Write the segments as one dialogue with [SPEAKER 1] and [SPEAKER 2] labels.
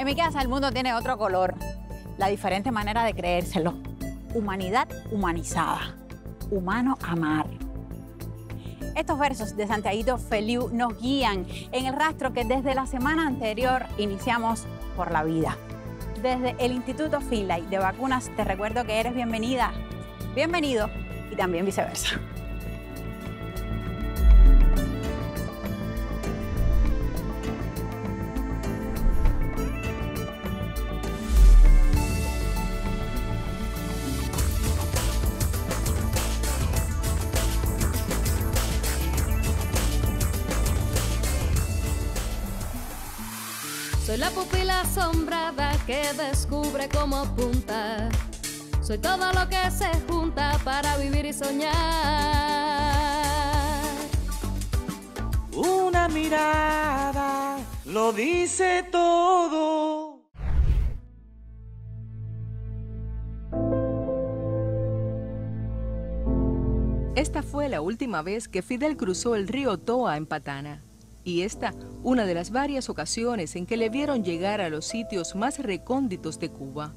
[SPEAKER 1] En mi casa el mundo tiene otro color, la diferente manera de creérselo. Humanidad humanizada, humano amar. Estos versos de Santiaguito Feliu nos guían en el rastro que desde la semana anterior iniciamos por la vida. Desde el Instituto Finlay de Vacunas te recuerdo que eres bienvenida, bienvenido y también viceversa.
[SPEAKER 2] Soy la pupila asombrada que descubre cómo apunta. Soy todo lo que se junta para vivir y soñar.
[SPEAKER 3] Una mirada lo dice todo.
[SPEAKER 4] Esta fue la última vez que Fidel cruzó el río Toa en Patana. Y esta, una de las varias ocasiones en que le vieron llegar a los sitios más recónditos de Cuba.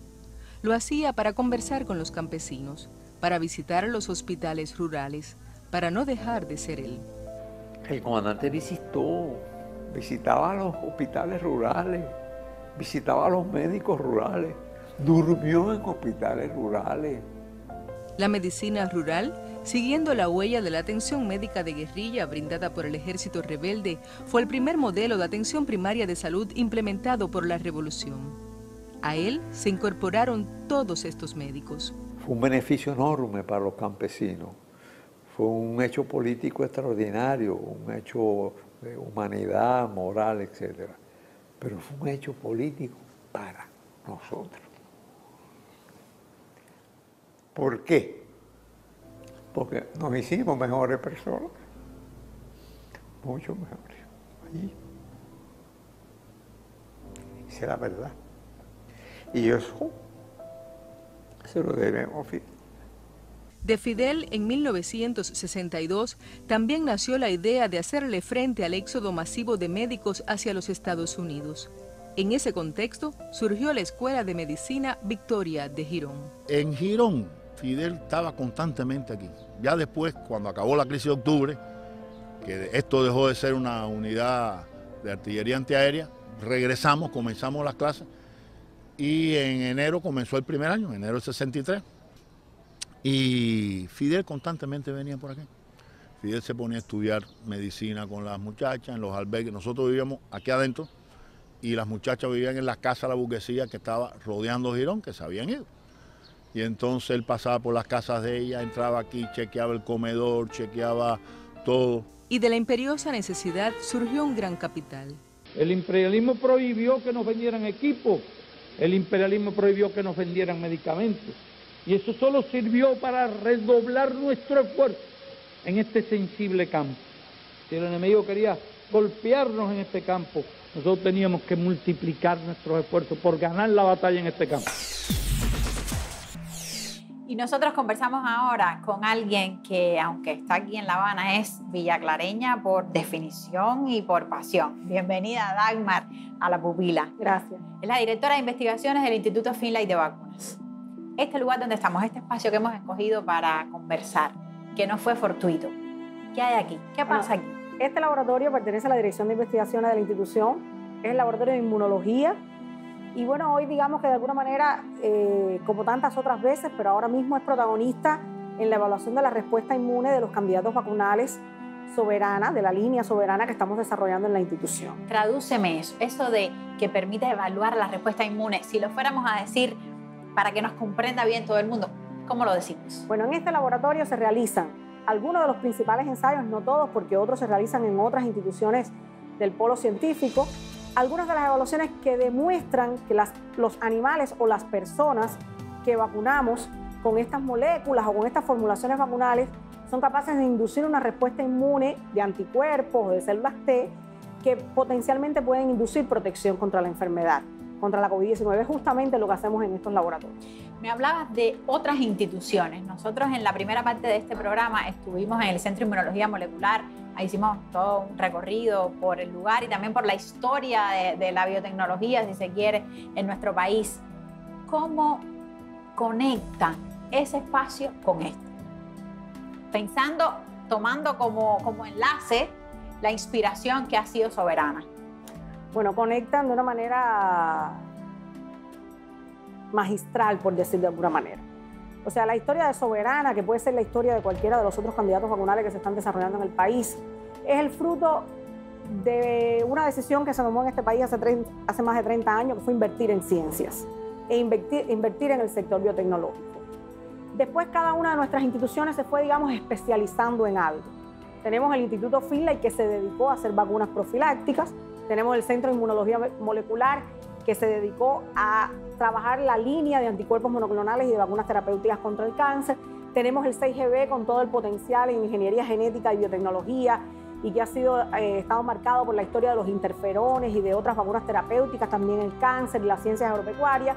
[SPEAKER 4] Lo hacía para conversar con los campesinos, para visitar los hospitales rurales, para no dejar de ser él.
[SPEAKER 5] El comandante visitaba los hospitales rurales, visitaba a los médicos rurales, durmió en hospitales rurales.
[SPEAKER 4] La medicina rural, siguiendo la huella de la atención médica de guerrilla brindada por el ejército rebelde, fue el primer modelo de atención primaria de salud implementado por la revolución. A él se incorporaron todos estos médicos.
[SPEAKER 5] Fue un beneficio enorme para los campesinos. Fue un hecho político extraordinario, un hecho de humanidad, moral, etc. Pero fue un hecho político para nosotros. ¿Por qué? Porque nos hicimos mejores personas, mucho mejores. Allí. Esa es la verdad. Y eso se lo debemos a Fidel.
[SPEAKER 4] De Fidel, en 1962, también nació la idea de hacerle frente al éxodo masivo de médicos hacia los Estados Unidos. En ese contexto, surgió la Escuela de Medicina Victoria de Girón.
[SPEAKER 6] En Girón, Fidel estaba constantemente aquí. Ya después, cuando acabó la crisis de octubre, que esto dejó de ser una unidad de artillería antiaérea, regresamos, comenzamos las clases y en enero comenzó el primer año, enero del 63. Y Fidel constantemente venía por aquí. Fidel se ponía a estudiar medicina con las muchachas en los albergues. Nosotros vivíamos aquí adentro y las muchachas vivían en la casa de la burguesía que estaba rodeando Girón, que se habían ido. Y entonces él pasaba por las casas de ella, entraba aquí, chequeaba el comedor, chequeaba todo.
[SPEAKER 4] Y de la imperiosa necesidad surgió un gran capital.
[SPEAKER 7] El imperialismo prohibió que nos vendieran equipos, el imperialismo prohibió que nos vendieran medicamentos. Y eso solo sirvió para redoblar nuestro esfuerzo en este sensible campo. Si el enemigo quería golpearnos en este campo, nosotros teníamos que multiplicar nuestros esfuerzos por ganar la batalla en este campo.
[SPEAKER 1] Y nosotros conversamos ahora con alguien que, aunque está aquí en La Habana, es villaclareña por definición y por pasión. Bienvenida, Dagmar, a La Pupila.
[SPEAKER 8] Gracias.
[SPEAKER 1] Es la directora de investigaciones del Instituto Finlay de Vacunas. Este lugar donde estamos, este espacio que hemos escogido para conversar, que no fue fortuito. ¿Qué hay aquí? ¿Qué pasa aquí?
[SPEAKER 8] Este laboratorio pertenece a la Dirección de Investigaciones de la institución, es el laboratorio de inmunología. Y bueno, hoy digamos que de alguna manera, como tantas otras veces, pero ahora mismo es protagonista en la evaluación de la respuesta inmune de los candidatos vacunales soberana, de la línea soberana que estamos desarrollando en la institución.
[SPEAKER 1] Tradúceme eso de que permite evaluar la respuesta inmune. Si lo fuéramos a decir para que nos comprenda bien todo el mundo, ¿cómo lo decimos?
[SPEAKER 8] Bueno, en este laboratorio se realizan algunos de los principales ensayos, no todos, porque otros se realizan en otras instituciones del polo científico. Algunas de las evaluaciones que demuestran que los animales o las personas que vacunamos con estas moléculas o con estas formulaciones vacunales son capaces de inducir una respuesta inmune de anticuerpos o de células T que potencialmente pueden inducir protección contra la enfermedad, contra la COVID-19. Es justamente lo que hacemos en estos laboratorios.
[SPEAKER 1] Me hablabas de otras instituciones. Nosotros en la primera parte de este programa estuvimos en el Centro de Inmunología Molecular hicimos todo un recorrido por el lugar y también por la historia de la biotecnología, si se quiere, en nuestro país. ¿Cómo conectan ese espacio con esto? Pensando, tomando como enlace la inspiración que ha sido Soberana.
[SPEAKER 8] Bueno, conectan de una manera magistral, por decir de alguna manera. O sea, la historia de Soberana, que puede ser la historia de cualquiera de los otros candidatos vacunales que se están desarrollando en el país, es el fruto de una decisión que se tomó en este país hace más de 30 años, que fue invertir en ciencias e invertir en el sector biotecnológico. Después, cada una de nuestras instituciones se fue, digamos, especializando en algo. Tenemos el Instituto Finlay, que se dedicó a hacer vacunas profilácticas. Tenemos el Centro de Inmunología Molecular, que se dedicó a trabajar la línea de anticuerpos monoclonales y de vacunas terapéuticas contra el cáncer. Tenemos el 6GB con todo el potencial en ingeniería genética y biotecnología y que ha estado marcado por la historia de los interferones y de otras vacunas terapéuticas, también el cáncer y las ciencias agropecuarias.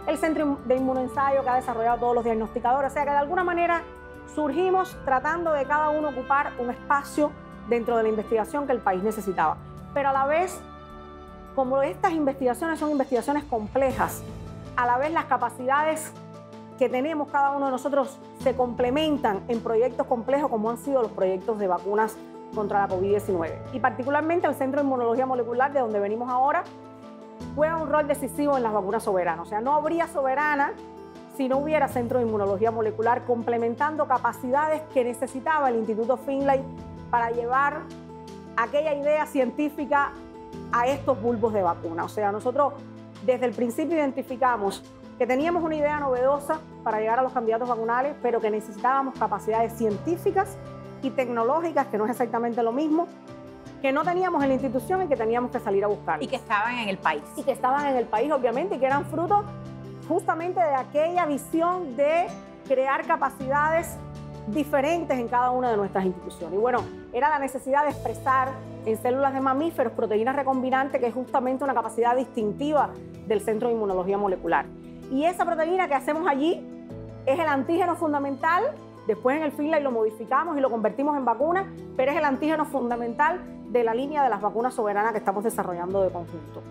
[SPEAKER 8] El Centro de Inmunoensayo, que ha desarrollado todos los diagnosticadores. O sea que de alguna manera surgimos tratando de cada uno ocupar un espacio dentro de la investigación que el país necesitaba. Pero a la vez, como estas investigaciones son investigaciones complejas, a la vez las capacidades que tenemos cada uno de nosotros se complementan en proyectos complejos como han sido los proyectos de vacunas contra la COVID-19. Y particularmente el Centro de Inmunología Molecular, de donde venimos ahora, juega un rol decisivo en las vacunas soberanas. O sea, no habría Soberana si no hubiera Centro de Inmunología Molecular complementando capacidades que necesitaba el Instituto Finlay para llevar aquella idea científica a estos bulbos de vacuna. O sea, nosotros desde el principio identificamos que teníamos una idea novedosa para llegar a los candidatos vacunales, pero que necesitábamos capacidades científicas y tecnológicas, que no es exactamente lo mismo, que no teníamos en la institución y que teníamos que salir a buscar.
[SPEAKER 1] Y que estaban en el país.
[SPEAKER 8] Y que estaban en el país, obviamente, y que eran fruto justamente de aquella visión de crear capacidades diferentes en cada una de nuestras instituciones. Y bueno, era la necesidad de expresar en células de mamíferos proteínas recombinantes, que es justamente una capacidad distintiva del Centro de Inmunología Molecular. Y esa proteína que hacemos allí es el antígeno fundamental. Después en el Finlay lo modificamos y lo convertimos en vacuna, pero es el antígeno fundamental de la línea de las vacunas soberanas que estamos desarrollando de conjunto.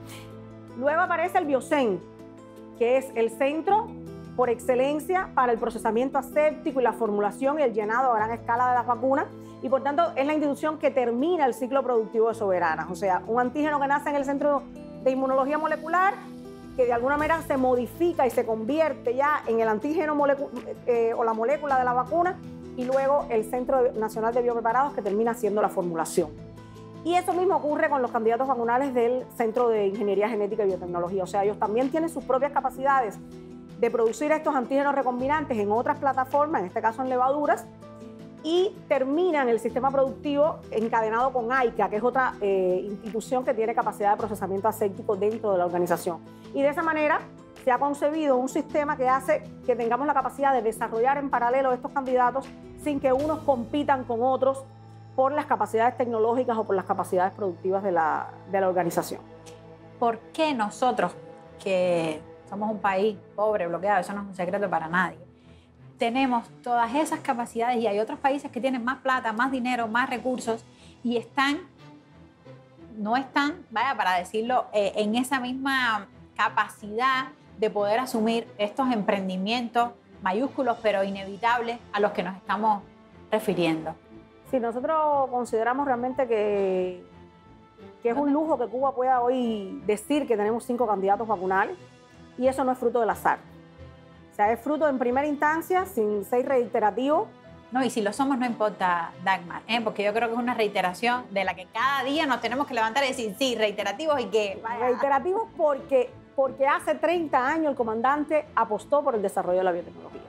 [SPEAKER 8] Luego aparece el Biocen, que es el centro por excelencia para el procesamiento aséptico y la formulación y el llenado a gran escala de las vacunas, y por tanto es la institución que termina el ciclo productivo de Soberanas. O sea, un antígeno que nace en el Centro de Inmunología Molecular, que de alguna manera se modifica y se convierte ya en el antígeno o la molécula de la vacuna, y luego el Centro Nacional de Biopreparados, que termina haciendo la formulación. Y eso mismo ocurre con los candidatos vacunales del Centro de Ingeniería Genética y Biotecnología. O sea, ellos también tienen sus propias capacidades de producir estos antígenos recombinantes en otras plataformas, en este caso en levaduras, y terminan el sistema productivo encadenado con AICA, que es otra institución que tiene capacidad de procesamiento aséptico dentro de la organización. Y de esa manera se ha concebido un sistema que hace que tengamos la capacidad de desarrollar en paralelo estos candidatos sin que unos compitan con otros por las capacidades tecnológicas o por las capacidades productivas de la organización.
[SPEAKER 1] ¿Por qué nosotros, que somos un país pobre, bloqueado, eso no es un secreto para nadie, tenemos todas esas capacidades y hay otros países que tienen más plata, más dinero, más recursos y no están, vaya, para decirlo, en esa misma capacidad de poder asumir estos emprendimientos mayúsculos pero inevitables a los que nos estamos refiriendo?
[SPEAKER 8] Sí, nosotros consideramos realmente que es un lujo que Cuba pueda hoy decir que tenemos 5 candidatos vacunales, y eso no es fruto del azar. O sea, es fruto en primera instancia, sin ser reiterativo.
[SPEAKER 1] No, y si lo somos no importa, Dagmar, porque yo creo que es una reiteración de la que cada día nos tenemos que levantar y decir, sí, reiterativos y que...
[SPEAKER 8] Reiterativos porque hace 30 años el comandante apostó por el desarrollo de la biotecnología.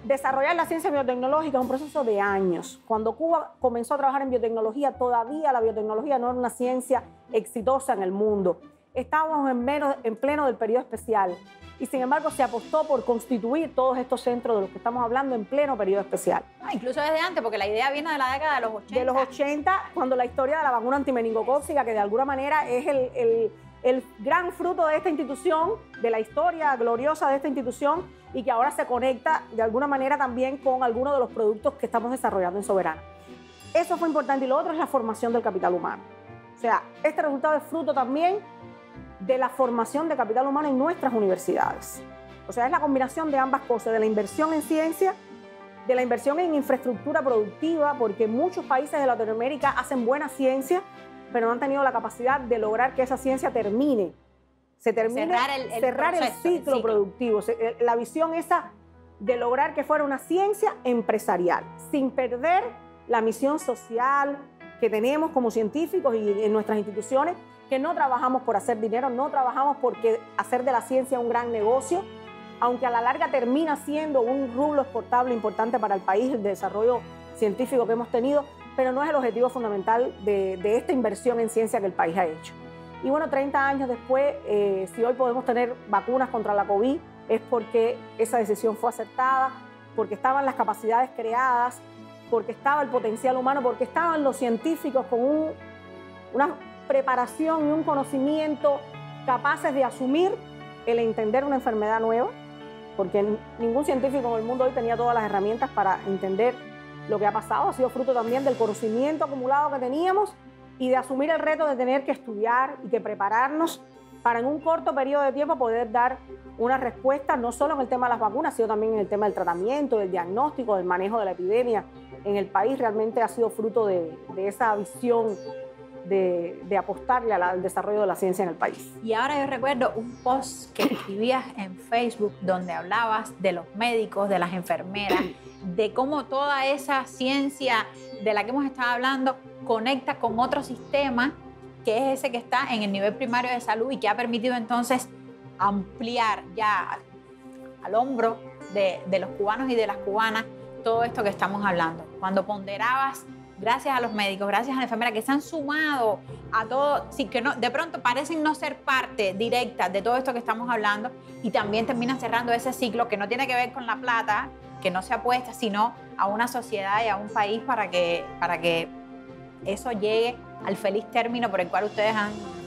[SPEAKER 8] Desarrollar la ciencia biotecnológica es un proceso de años. Cuando Cuba comenzó a trabajar en biotecnología, todavía la biotecnología no era una ciencia exitosa en el mundo. Estábamos en pleno del periodo especial y sin embargo se apostó por constituir todos estos centros de los que estamos hablando en pleno periodo especial.
[SPEAKER 1] Incluso desde antes, porque la idea viene de la década de los 80.
[SPEAKER 8] De los 80, cuando la historia de la vacuna antimeningocócica, que de alguna manera es el gran fruto de esta institución, de la historia gloriosa de esta institución, y que ahora se conecta de alguna manera también con algunos de los productos que estamos desarrollando en Soberana. Eso fue importante. Y lo otro es la formación del capital humano. O sea, este resultado es fruto también de la formación de capital humano en nuestras universidades. O sea, es la combinación de ambas cosas, de la inversión en ciencia, de la inversión en infraestructura productiva, porque muchos países de Latinoamérica hacen buena ciencia, pero no han tenido la capacidad de lograr que esa ciencia termine. Cerrar el ciclo productivo. La visión esa de lograr que fuera una ciencia empresarial, sin perder la misión social que tenemos como científicos y en nuestras instituciones, que no trabajamos por hacer dinero, no trabajamos por hacer de la ciencia un gran negocio, aunque a la larga termina siendo un rublo exportable importante para el país, el desarrollo científico que hemos tenido, pero no es el objetivo fundamental de esta inversión en ciencia que el país ha hecho. Y bueno, 30 años después, si hoy podemos tener vacunas contra la COVID, es porque esa decisión fue acertada, porque estaban las capacidades creadas, porque estaba el potencial humano, porque estaban los científicos con una preparación y un conocimiento capaces de asumir el entender una enfermedad nueva, porque ningún científico en el mundo hoy tenía todas las herramientas para entender lo que ha pasado. Ha sido fruto también del conocimiento acumulado que teníamos y de asumir el reto de tener que estudiar y que prepararnos para en un corto periodo de tiempo poder dar una respuesta, no solo en el tema de las vacunas, sino también en el tema del tratamiento, del diagnóstico, del manejo de la epidemia en el país. Realmente ha sido fruto de esa visión de apostarle al desarrollo de la ciencia en el país.
[SPEAKER 1] Y ahora yo recuerdo un post que escribías en Facebook donde hablabas de los médicos, de las enfermeras, de cómo toda esa ciencia de la que hemos estado hablando conecta con otro sistema que es ese que está en el nivel primario de salud y que ha permitido entonces ampliar ya al hombro de los cubanos y de las cubanas todo esto que estamos hablando. Cuando ponderabas, gracias a los médicos, gracias a la enfermera que se han sumado a todo, sí, que no, de pronto parecen no ser parte directa de todo esto que estamos hablando y también terminan cerrando ese ciclo que no tiene que ver con la plata, que no se apuesta, sino a una sociedad y a un país para que eso llegue al feliz término por el cual ustedes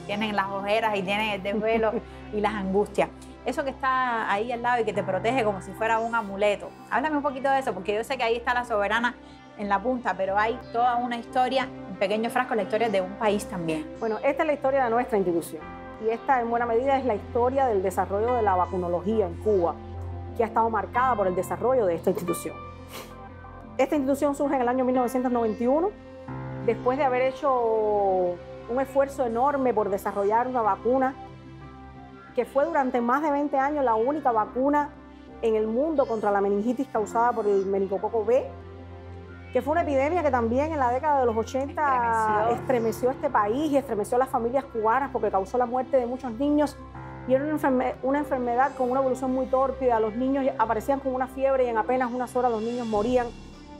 [SPEAKER 1] tienen las ojeras y tienen el desvelo y las angustias. Eso que está ahí al lado y que te protege como si fuera un amuleto. Háblame un poquito de eso, porque yo sé que ahí está la soberana en la punta, pero hay toda una historia, un pequeño frasco, la historia de un país también.
[SPEAKER 8] Bueno, esta es la historia de nuestra institución y esta en buena medida es la historia del desarrollo de la vacunología en Cuba, que ha estado marcada por el desarrollo de esta institución. Esta institución surge en el año 1991, después de haber hecho un esfuerzo enorme por desarrollar una vacuna que fue durante más de 20 años la única vacuna en el mundo contra la meningitis causada por el meningococo B, que fue una epidemia que también en la década de los 80 estremeció este país y estremeció a las familias cubanas porque causó la muerte de muchos niños y era una enfermedad con una evolución muy tórpida. Los niños aparecían con una fiebre y en apenas unas horas los niños morían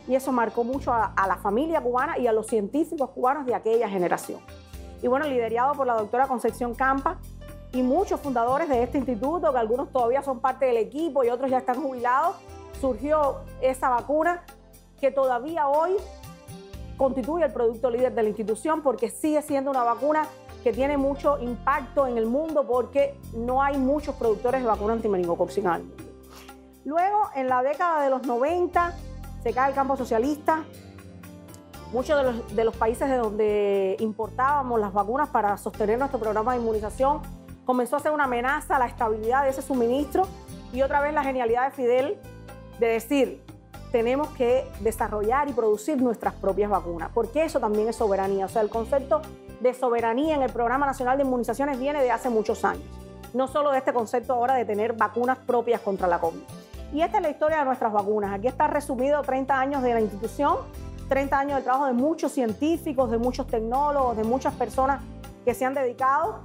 [SPEAKER 8] y eso marcó mucho a la familia cubana y a los científicos cubanos de aquella generación. Y bueno, liderado por la doctora Concepción Campa y muchos fundadores de este instituto, que algunos todavía son parte del equipo y otros ya están jubilados, surgió esa vacuna que todavía hoy constituye el producto líder de la institución porque sigue siendo una vacuna que tiene mucho impacto en el mundo porque no hay muchos productores de vacuna antimeningocócica. Luego, en la década de los 90, se cae el campo socialista. Muchos de los países de donde importábamos las vacunas para sostener nuestro programa de inmunización comenzó a ser una amenaza a la estabilidad de ese suministro y otra vez la genialidad de Fidel de decir, tenemos que desarrollar y producir nuestras propias vacunas, porque eso también es soberanía. O sea, el concepto de soberanía en el Programa Nacional de Inmunizaciones viene de hace muchos años, no solo de este concepto ahora de tener vacunas propias contra la COVID. Y esta es la historia de nuestras vacunas. Aquí está resumido 30 años de la institución, 30 años de trabajo de muchos científicos, de muchos tecnólogos, de muchas personas que se han dedicado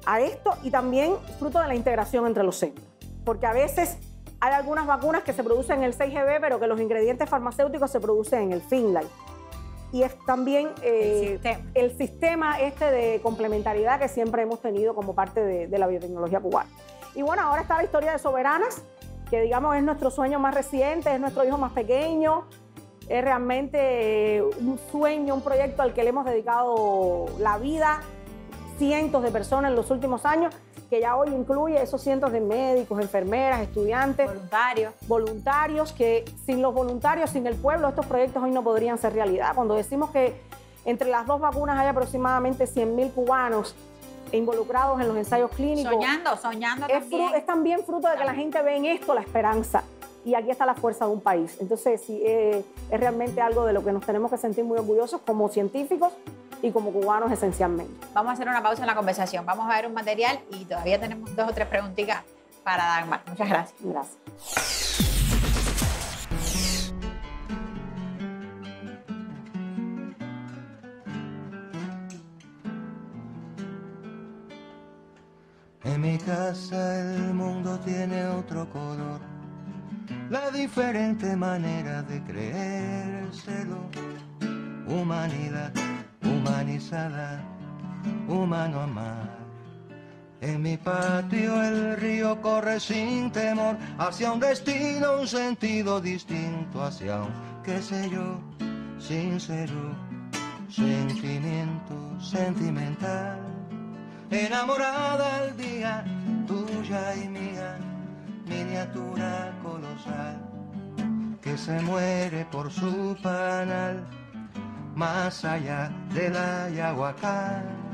[SPEAKER 8] a esto y también fruto de la integración entre los centros. Porque a veces hay algunas vacunas que se producen en el 6GB, pero que los ingredientes farmacéuticos se producen en el Finlay. Y es también el sistema este de complementariedad que siempre hemos tenido como parte de la biotecnología cubana. Y bueno, ahora está la historia de Soberanas, que digamos es nuestro sueño más reciente, es nuestro hijo más pequeño, es realmente un sueño, un proyecto al que le hemos dedicado la vida. cientos de personas en los últimos años, que ya hoy incluye esos cientos de médicos, enfermeras, estudiantes, voluntarios, que sin los voluntarios, sin el pueblo, estos proyectos hoy no podrían ser realidad. Cuando decimos que entre las 2 vacunas hay aproximadamente 100.000 cubanos involucrados en los ensayos clínicos.
[SPEAKER 1] Soñando
[SPEAKER 8] también. Es también fruto de que la gente ve en esto la esperanza. Y aquí está la fuerza de un país. Entonces, sí, es realmente algo de lo que nos tenemos que sentir muy orgullosos como científicos y como cubanos esencialmente.
[SPEAKER 1] Vamos a hacer una pausa en la conversación. Vamos a ver un material y todavía tenemos 2 o 3 preguntitas para Dagmar. Muchas gracias.
[SPEAKER 8] Gracias.
[SPEAKER 3] En mi casa el mundo tiene otro color, la diferente manera de creérselo. Humanidad humanizada, humano amar. En mi patio el río corre sin temor hacia un destino, un sentido distinto, hacia un, qué sé yo, sincero, sentimiento sentimental. Enamorada al día, tuya y mía, miniatura colosal, que se muere por su panal, más allá de la Yahuacán.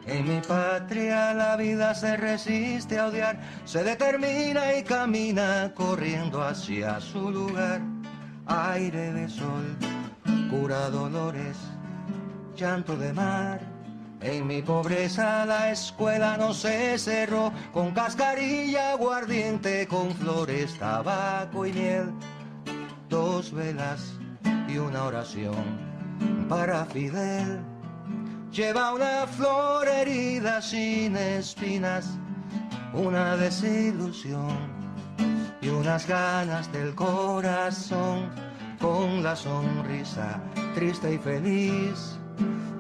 [SPEAKER 3] En mi patria la vida se resiste a odiar, se determina y camina corriendo hacia su lugar. Aire de sol, cura dolores, llanto de mar. En mi pobreza la escuela no se cerró, con cascarilla, aguardiente, con flores, tabaco y miel. 2 velas y una oración para Fidel. Lleva una flor herida sin espinas, una desilusión y unas ganas del corazón, con la sonrisa triste y feliz.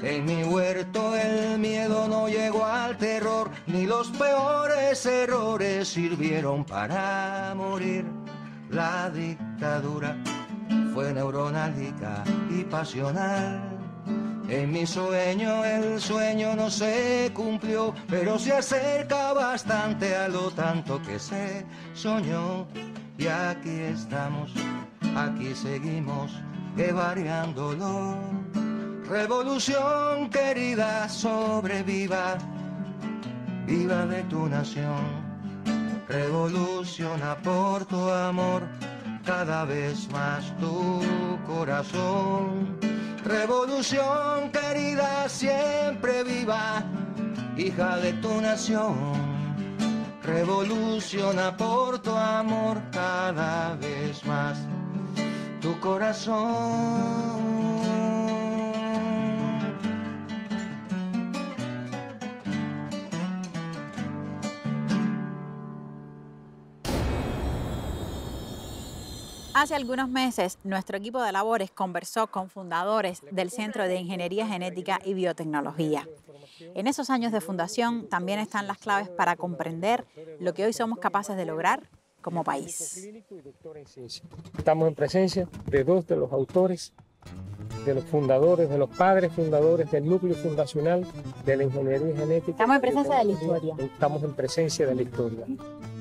[SPEAKER 3] En mi huerto el miedo no llegó al terror, ni los peores errores sirvieron para morir. La dictadura fue neuronálgica y pasional. En mi sueño el sueño no se cumplió, pero se acerca bastante a lo tanto que se soñó. Y aquí estamos, aquí seguimos, variándolo. Revolución querida, sobreviva, viva de tu nación. Revoluciona por tu amor, cada vez más tu corazón. Revolución querida, siempre viva, hija de tu nación. Revoluciona por tu amor, cada vez más tu corazón.
[SPEAKER 1] Hace algunos meses, nuestro equipo de labores conversó con fundadores del Centro de Ingeniería Genética y Biotecnología. En esos años de fundación también están las claves para comprender lo que hoy somos capaces de lograr como país.
[SPEAKER 9] Estamos en presencia de 2 de los autores, de los fundadores, de los padres fundadores del núcleo fundacional de la ingeniería genética.
[SPEAKER 1] Estamos en presencia de la historia.
[SPEAKER 9] Estamos en presencia de la historia.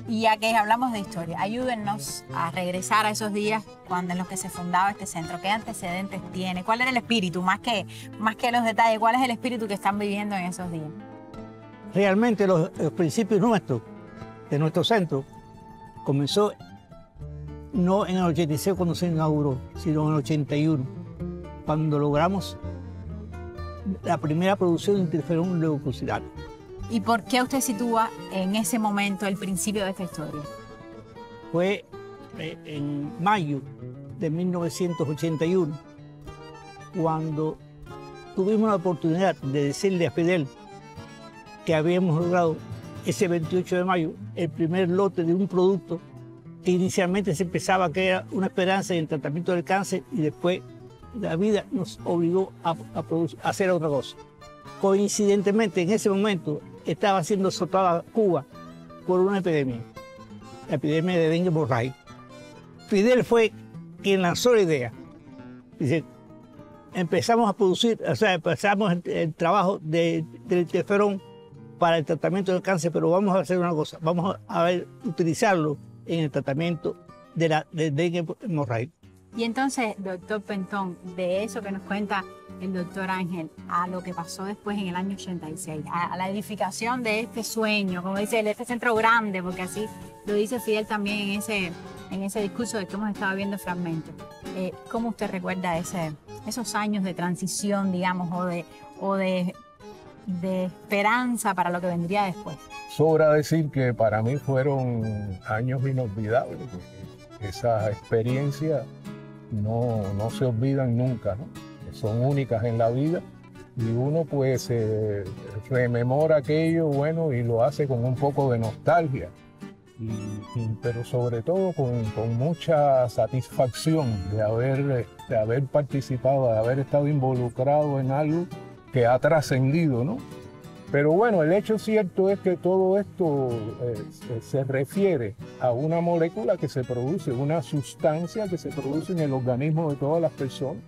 [SPEAKER 1] Y ya que hablamos de historia, ayúdennos a regresar a esos días cuando en los que se fundaba este centro. ¿Qué antecedentes tiene? ¿Cuál era el espíritu? Más que los detalles, ¿cuál es el espíritu que están viviendo en esos días?
[SPEAKER 10] Realmente los principios nuestros, de nuestro centro, comenzó no en el 86 cuando se inauguró, sino en el 81, cuando logramos la primera producción de interferón leucocitario.
[SPEAKER 1] ¿Y por qué usted sitúa en ese momento el principio de esta historia?
[SPEAKER 10] Fue en mayo de 1981, cuando tuvimos la oportunidad de decirle a Fidel que habíamos logrado ese 28 de mayo el primer lote de un producto que inicialmente se pensaba que era una esperanza en el tratamiento del cáncer y después la vida nos obligó a hacer otra cosa. Coincidentemente, en ese momento estaba siendo azotada Cuba por una epidemia, la epidemia de dengue hemorrágica. Fidel fue quien lanzó la idea. Dice, empezamos a producir, o sea, empezamos el trabajo del interferón para el tratamiento del cáncer, pero vamos a hacer una cosa, vamos a utilizarlo en el tratamiento del dengue hemorrágico.
[SPEAKER 1] Y entonces, doctor Pentón, de eso que nos cuenta el doctor Ángel, a lo que pasó después en el año 86, a la edificación de este sueño, como dice, de este centro grande, porque así lo dice Fidel también en ese discurso de que hemos estado viendo fragmentos. ¿Cómo usted recuerda esos años de transición, digamos, o de esperanza para lo que vendría después?
[SPEAKER 9] Sobra decir que para mí fueron años inolvidables. Esas experiencias no se olvidan nunca, ¿no? Son únicas en la vida y uno pues rememora aquello, bueno, y lo hace con un poco de nostalgia, pero sobre todo con mucha satisfacción de haber participado, de haber estado involucrado en algo que ha trascendido, ¿no? Pero bueno, el hecho cierto es que todo esto se refiere a una molécula que se produce, una sustancia que se produce en el organismo de todas las personas,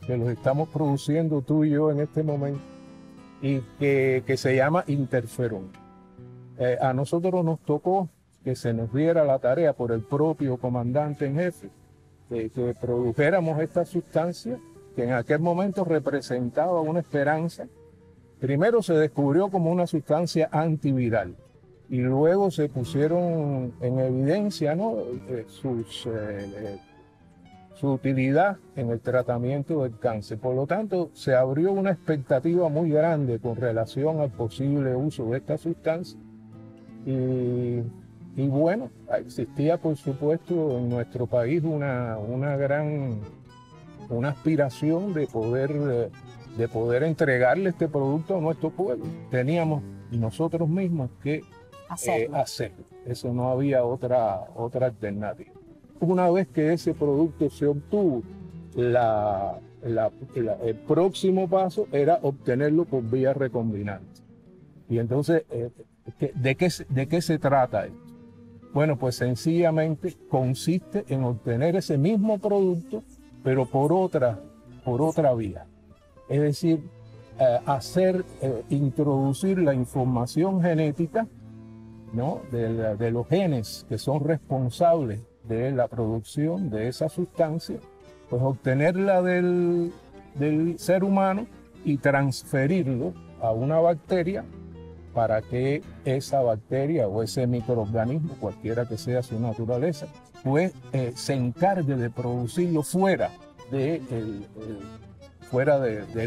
[SPEAKER 9] que los estamos produciendo tú y yo en este momento, y que se llama interferón. A nosotros nos tocó que se nos diera la tarea por el propio comandante en jefe, que produjéramos esta sustancia que en aquel momento representaba una esperanza. Primero se descubrió como una sustancia antiviral y luego se pusieron en evidencia, ¿no? Su utilidad en el tratamiento del cáncer. Por lo tanto, se abrió una expectativa muy grande con relación al posible uso de esta sustancia y bueno, existía por supuesto en nuestro país una aspiración de poder entregarle este producto a nuestro pueblo. Teníamos nosotros mismos que hacerlo. Eso no había otra alternativa. Una vez que ese producto se obtuvo, el próximo paso era obtenerlo por vía recombinante. Y entonces, ¿de qué se trata esto? Bueno, pues sencillamente consiste en obtener ese mismo producto, pero por otra vía. Es decir, introducir la información genética, ¿no? de los genes que son responsables de la producción de esa sustancia, pues obtenerla del ser humano y transferirlo a una bacteria para que esa bacteria o ese microorganismo, cualquiera que sea su naturaleza, pues se encargue de producirlo fuera del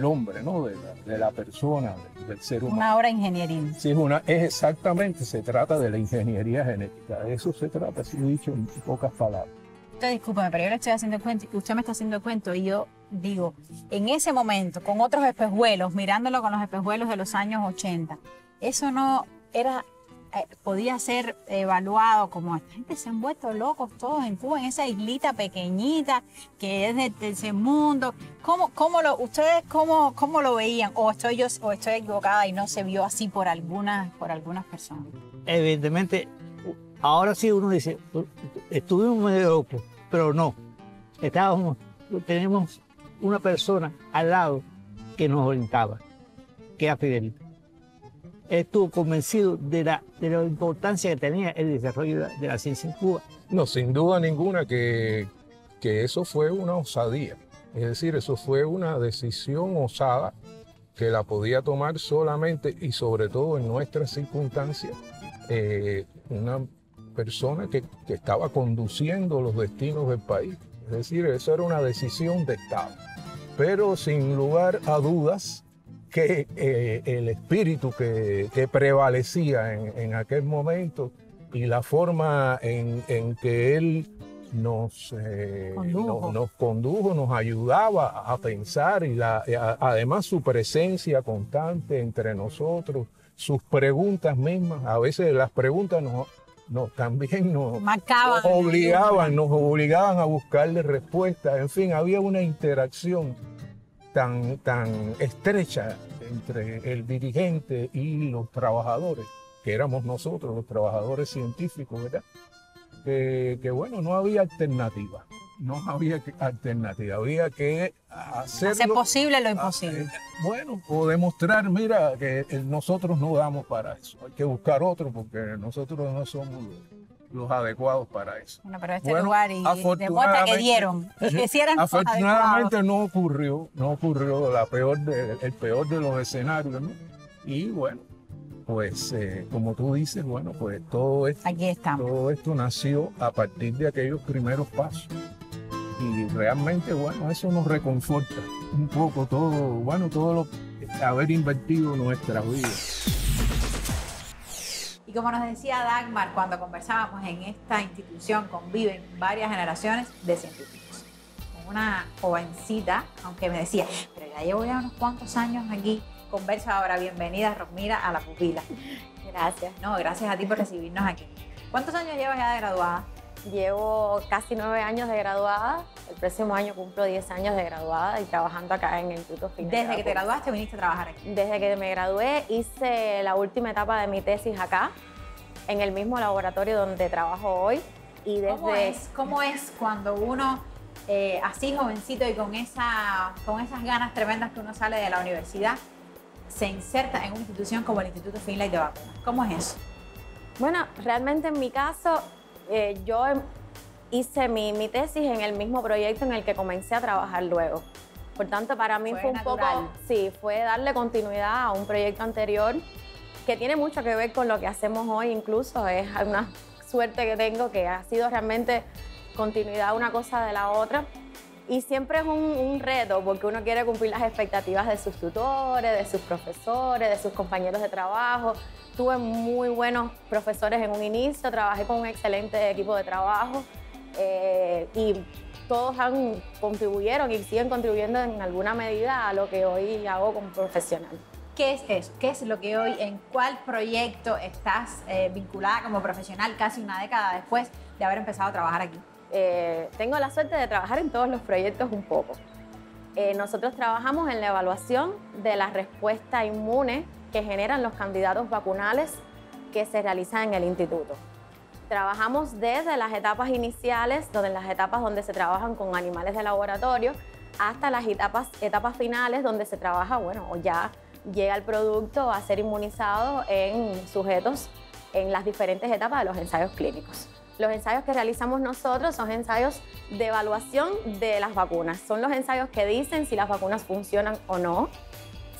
[SPEAKER 9] hombre, ¿no? de la persona, del ser humano.
[SPEAKER 1] Una obra ingenieril.
[SPEAKER 9] Sí, exactamente, se trata de la ingeniería genética. De eso se trata, así dicho en pocas palabras.
[SPEAKER 1] Usted discúlpame, pero yo le estoy haciendo cuento, usted me está haciendo cuento y yo digo, en ese momento, con otros espejuelos, mirándolo con los espejuelos de los años 80, eso no era... podía ser evaluado como esta gente se han vuelto locos todos en Cuba, en esa islita pequeñita que es de ese mundo. ¿Ustedes cómo lo veían? ¿O estoy equivocada y no se vio así por algunas personas?
[SPEAKER 10] Evidentemente, ahora sí uno dice, estuvimos medio locos, pero no. Tenemos una persona al lado que nos orientaba, que era Fidel. Estuvo convencido de la importancia que tenía el desarrollo de la ciencia en Cuba.
[SPEAKER 9] No, sin duda ninguna que eso fue una osadía. Es decir, eso fue una decisión osada que la podía tomar solamente y sobre todo en nuestras circunstancias una persona que estaba conduciendo los destinos del país. Es decir, eso era una decisión de Estado. Pero sin lugar a dudas, que el espíritu que prevalecía en aquel momento y la forma en que él nos condujo, nos ayudaba a pensar y además su presencia constante entre nosotros, sus preguntas mismas, a veces las preguntas también nos obligaban a buscarle respuestas. En fin, había una interacción tan estrecha entre el dirigente y los trabajadores, que éramos nosotros, los trabajadores científicos, ¿verdad? que bueno, no había alternativa. No había alternativa, había que hacerlo.
[SPEAKER 1] Hacer posible lo imposible.
[SPEAKER 9] Bueno, o demostrar, mira, que nosotros no damos para eso. Hay que buscar otro porque nosotros no somos los adecuados para eso.
[SPEAKER 1] Bueno, pero este lugar y demuestra que dieron, que hicieran
[SPEAKER 9] afortunadamente no ocurrió el peor de los escenarios, ¿no? Y bueno, pues como tú dices, bueno, pues todo esto nació a partir de aquellos primeros pasos. Y realmente, bueno, eso nos reconforta un poco todo lo haber invertido en nuestras vidas.
[SPEAKER 1] Y como nos decía Dagmar, cuando conversábamos en esta institución conviven varias generaciones de científicos. Con una jovencita, aunque me decía, pero ya llevo ya unos cuantos años aquí, conversa ahora. Bienvenida, Rosmira, a La Pupila.
[SPEAKER 11] Gracias.
[SPEAKER 1] No, gracias a ti por recibirnos aquí. ¿Cuántos años llevas ya de graduada?
[SPEAKER 11] Llevo casi 9 años de graduada. El próximo año cumplo 10 años de graduada y trabajando acá en el Instituto Final.
[SPEAKER 1] ¿Desde que te graduaste viniste a trabajar aquí?
[SPEAKER 11] Desde que me gradué hice la última etapa de mi tesis acá, en el mismo laboratorio donde trabajo hoy. Y desde...
[SPEAKER 1] ¿Cómo es cuando uno, así jovencito y con esas ganas tremendas que uno sale de la universidad, se inserta en una institución como el Instituto Finlay de Vacunas? ¿Cómo es eso?
[SPEAKER 11] Bueno, realmente en mi caso, yo hice mi tesis en el mismo proyecto en el que comencé a trabajar luego. Por tanto, para mí fue un poco, fue darle continuidad a un proyecto anterior que tiene mucho que ver con lo que hacemos hoy. Incluso es una suerte que tengo, que ha sido realmente continuidad una cosa de la otra. Y siempre es un reto, porque uno quiere cumplir las expectativas de sus tutores, de sus profesores, de sus compañeros de trabajo. Tuve muy buenos profesores en un inicio, trabajé con un excelente equipo de trabajo y todos contribuyeron y siguen contribuyendo en alguna medida a lo que hoy hago como profesional.
[SPEAKER 1] ¿Qué es eso? ¿Qué es lo que hoy, en cuál proyecto estás vinculada como profesional casi una década después de haber empezado a trabajar aquí?
[SPEAKER 11] Tengo la suerte de trabajar en todos los proyectos un poco. Nosotros trabajamos en la evaluación de la respuesta inmune que generan los candidatos vacunales que se realizan en el instituto. Trabajamos desde las etapas iniciales, las etapas donde se trabajan con animales de laboratorio, hasta las etapas finales donde se trabaja, o ya llega el producto a ser inmunizado en sujetos en las diferentes etapas de los ensayos clínicos. Los ensayos que realizamos nosotros son ensayos de evaluación de las vacunas. Son los ensayos que dicen si las vacunas funcionan o no.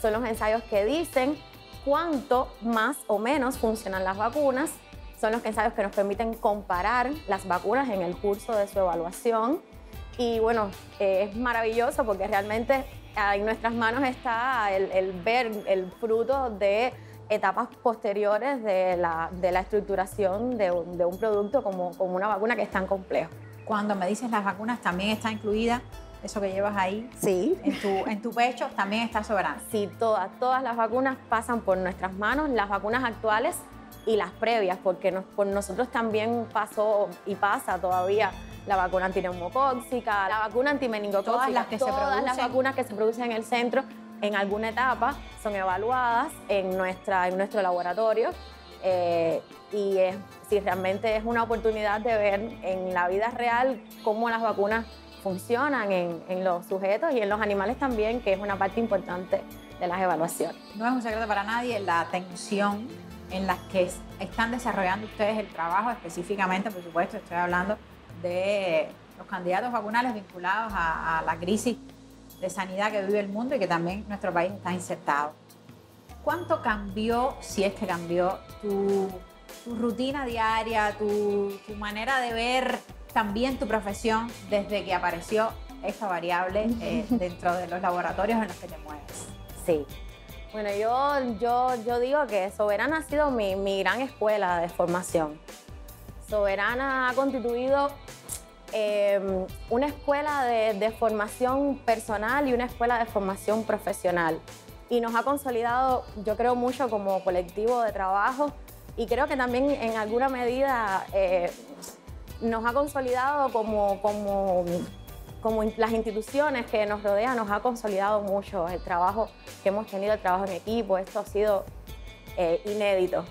[SPEAKER 11] Son los ensayos que dicen cuánto más o menos funcionan las vacunas. Son los ensayos que nos permiten comparar las vacunas en el curso de su evaluación. Y bueno, es maravilloso porque realmente en nuestras manos está el ver el fruto de etapas posteriores de la estructuración de un producto como una vacuna que es tan complejo.
[SPEAKER 1] Cuando me dices las vacunas, ¿también está incluida eso que llevas ahí?
[SPEAKER 11] Sí.
[SPEAKER 1] ¿En tu pecho también está Soberana?
[SPEAKER 11] Sí, todas las vacunas pasan por nuestras manos, las vacunas actuales y las previas, porque por nosotros también pasó y pasa todavía la vacuna antineumocóxica, la vacuna antimeningocóxica, todas las vacunas que se producen en el centro en alguna etapa son evaluadas en nuestro laboratorio y realmente es una oportunidad de ver en la vida real cómo las vacunas funcionan en los sujetos y en los animales también, que es una parte importante de las evaluaciones.
[SPEAKER 1] No es un secreto para nadie la tensión en la que están desarrollando ustedes el trabajo, específicamente, por supuesto, estoy hablando de los candidatos vacunales vinculados a la crisis de sanidad que vive el mundo y que también nuestro país está insertado. ¿Cuánto cambió, si es que cambió, tu rutina diaria, tu manera de ver también tu profesión desde que apareció esta variable dentro de los laboratorios en los que te mueves?
[SPEAKER 11] Sí. Bueno, yo digo que Soberana ha sido mi gran escuela de formación. Soberana ha constituido una escuela de formación personal y una escuela de formación profesional. Y nos ha consolidado, yo creo, mucho como colectivo de trabajo y creo que también en alguna medida nos ha consolidado como las instituciones que nos rodean, nos ha consolidado mucho el trabajo que hemos tenido, el trabajo en equipo. Esto ha sido inédito.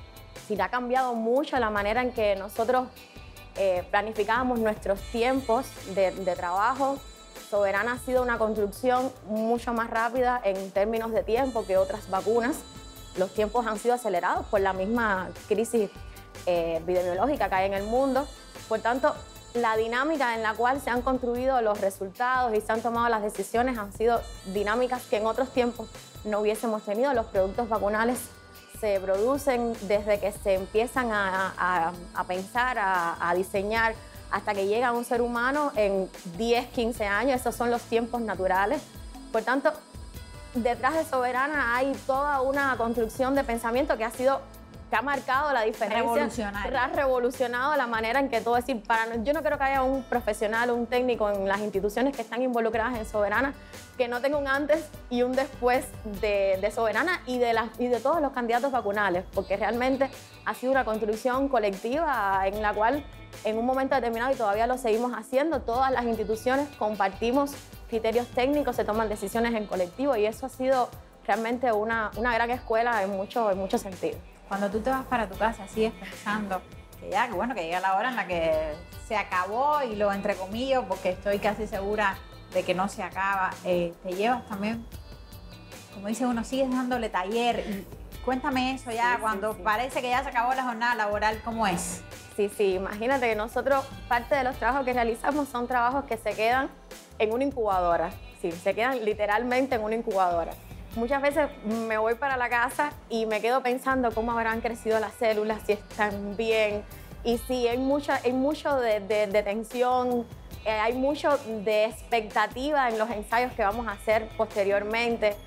[SPEAKER 11] Sí, ha cambiado mucho la manera en que nosotros planificábamos nuestros tiempos de trabajo. Soberana ha sido una construcción mucho más rápida en términos de tiempo que otras vacunas. Los tiempos han sido acelerados por la misma crisis epidemiológica que hay en el mundo. Por tanto, la dinámica en la cual se han construido los resultados y se han tomado las decisiones han sido dinámicas que en otros tiempos no hubiésemos tenido. Los productos vacunales se producen desde que se empiezan a pensar, a diseñar, hasta que llega a un ser humano en 10, 15 años. Esos son los tiempos naturales. Por tanto, detrás de Soberana hay toda una construcción de pensamiento que ha marcado la diferencia. Ha revolucionado la manera en que todo es decir, yo no creo que haya un profesional o un técnico en las instituciones que están involucradas en Soberana que no tenga un antes y un después de Soberana y de todos los candidatos vacunales, porque realmente ha sido una construcción colectiva en la cual en un momento determinado, y todavía lo seguimos haciendo, todas las instituciones compartimos criterios técnicos, se toman decisiones en colectivo y eso ha sido realmente una gran escuela en muchos sentidos.
[SPEAKER 1] Cuando tú te vas para tu casa, sigues pensando que ya, que bueno, que llega la hora en la que se acabó, y lo entrecomillo porque estoy casi segura de que no se acaba. Te llevas también, como dice uno, sigues dándole taller. Y cuéntame eso ya, cuando parece que ya se acabó la jornada laboral, ¿cómo es?
[SPEAKER 11] Sí, imagínate que nosotros, parte de los trabajos que realizamos son trabajos que se quedan en una incubadora. Sí, se quedan literalmente en una incubadora. Muchas veces me voy para la casa y me quedo pensando cómo habrán crecido las células, si están bien. Y sí, hay mucho de tensión, hay mucho de expectativa en los ensayos que vamos a hacer posteriormente.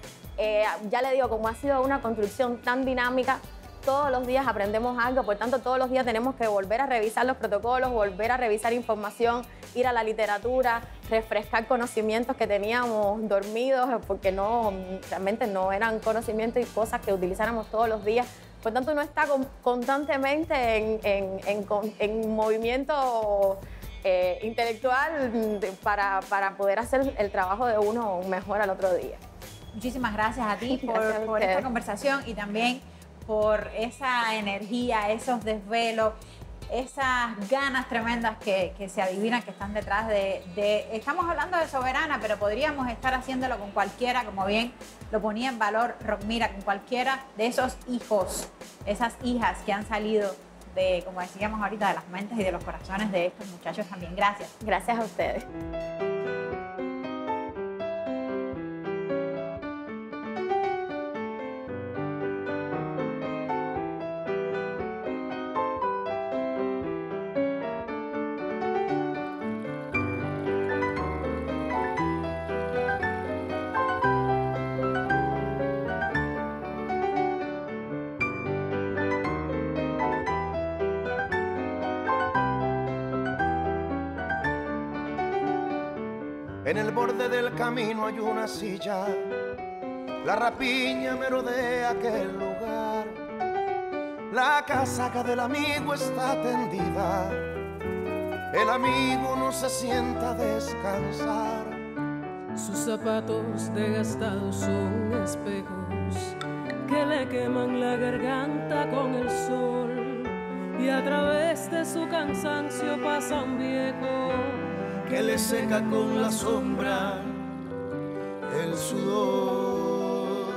[SPEAKER 11] Ya le digo, como ha sido una construcción tan dinámica, todos los días aprendemos algo, por tanto todos los días tenemos que volver a revisar los protocolos, volver a revisar información, ir a la literatura, refrescar conocimientos que teníamos dormidos, porque realmente no eran conocimientos y cosas que utilizáramos todos los días. Por tanto, uno está constantemente en movimiento intelectual para poder hacer el trabajo de uno mejor al otro día.
[SPEAKER 1] Muchísimas gracias a ti por esta conversación y también por esa energía, esos desvelos, esas ganas tremendas que se adivinan que están detrás Estamos hablando de Soberana, pero podríamos estar haciéndolo con cualquiera, como bien lo ponía en valor Rockmira, con cualquiera de esos hijos, esas hijas que han salido como decíamos ahorita, de las mentes y de los corazones de estos muchachos también. Gracias.
[SPEAKER 11] Gracias a ustedes.
[SPEAKER 3] En el borde del camino hay una silla, la rapiña merodea aquel lugar. La casaca del amigo está tendida, el amigo no se sienta a descansar.
[SPEAKER 2] Sus zapatos desgastados son espejos que le queman la garganta con el sol, y a través de su cansancio pasa un viejo
[SPEAKER 3] que le seca con la sombra el sudor.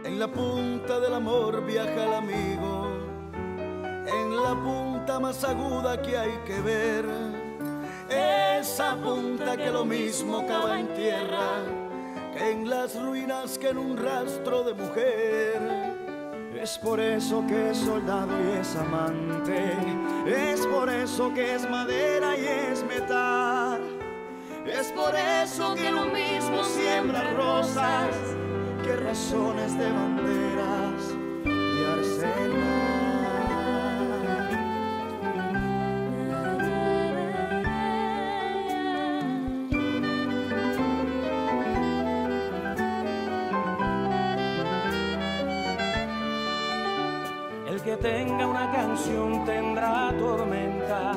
[SPEAKER 3] En la punta del amor viaja el amigo, en la punta más aguda que hay que ver, esa punta que lo mismo cava en tierra que en las ruinas, que en un rastro de mujer. Es por eso que es soldado y es amante, es por eso que es madera y es metal, es por eso que lo mismo siembra rosas que razones de banderas y arsenal.
[SPEAKER 12] El que tenga una canción tendrá tormenta,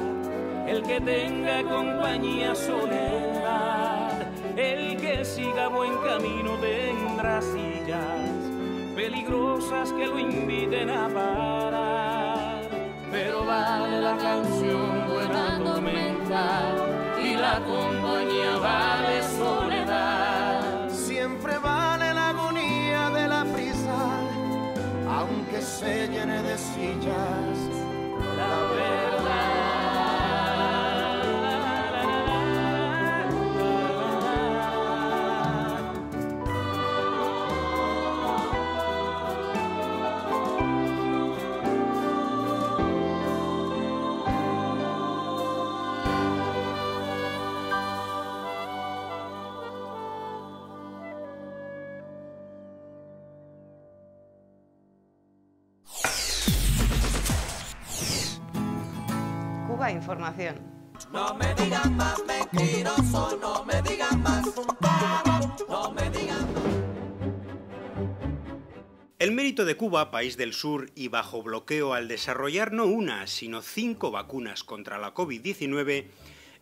[SPEAKER 12] el que tenga compañía soledad, el que siga buen camino tendrá sillas peligrosas que lo inviten a parar. Pero vale la canción buena tormenta y la compañía vale soledad.
[SPEAKER 13] Siempre vale la agonía de la prisa, aunque se llene de sillas, la verdad.
[SPEAKER 14] Cuba Información.
[SPEAKER 15] No me digan más mentiroso, no me digan más, no me digan más.
[SPEAKER 16] El mérito de Cuba, país del sur y bajo bloqueo al desarrollar no una, sino 5 vacunas contra la COVID-19,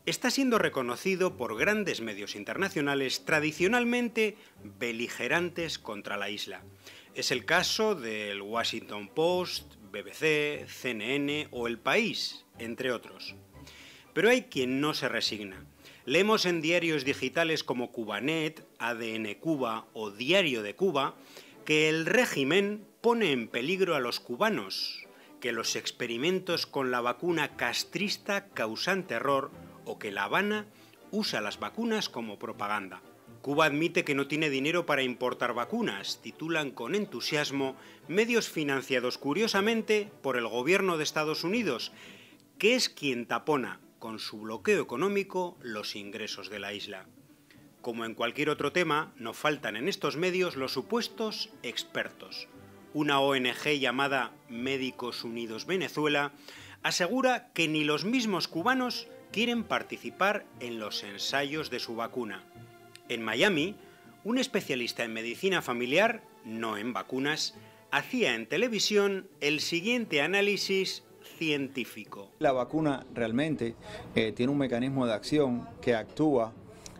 [SPEAKER 16] está siendo reconocido por grandes medios internacionales tradicionalmente beligerantes contra la isla. Es el caso del Washington Post, BBC, CNN o El País, entre otros. Pero hay quien no se resigna. Leemos en diarios digitales como Cubanet, ADN Cuba o Diario de Cuba que el régimen pone en peligro a los cubanos, que los experimentos con la vacuna castrista causan terror o que La Habana usa las vacunas como propaganda. Cuba admite que no tiene dinero para importar vacunas, titulan con entusiasmo medios financiados curiosamente por el gobierno de Estados Unidos, que es quien tapona con su bloqueo económico los ingresos de la isla. Como en cualquier otro tema, no faltan en estos medios los supuestos expertos. Una ONG llamada Médicos Unidos Venezuela asegura que ni los mismos cubanos quieren participar en los ensayos de su vacuna. En Miami, un especialista en medicina familiar, no en vacunas, hacía en televisión el siguiente análisis científico.
[SPEAKER 17] La vacuna realmente tiene un mecanismo de acción que actúa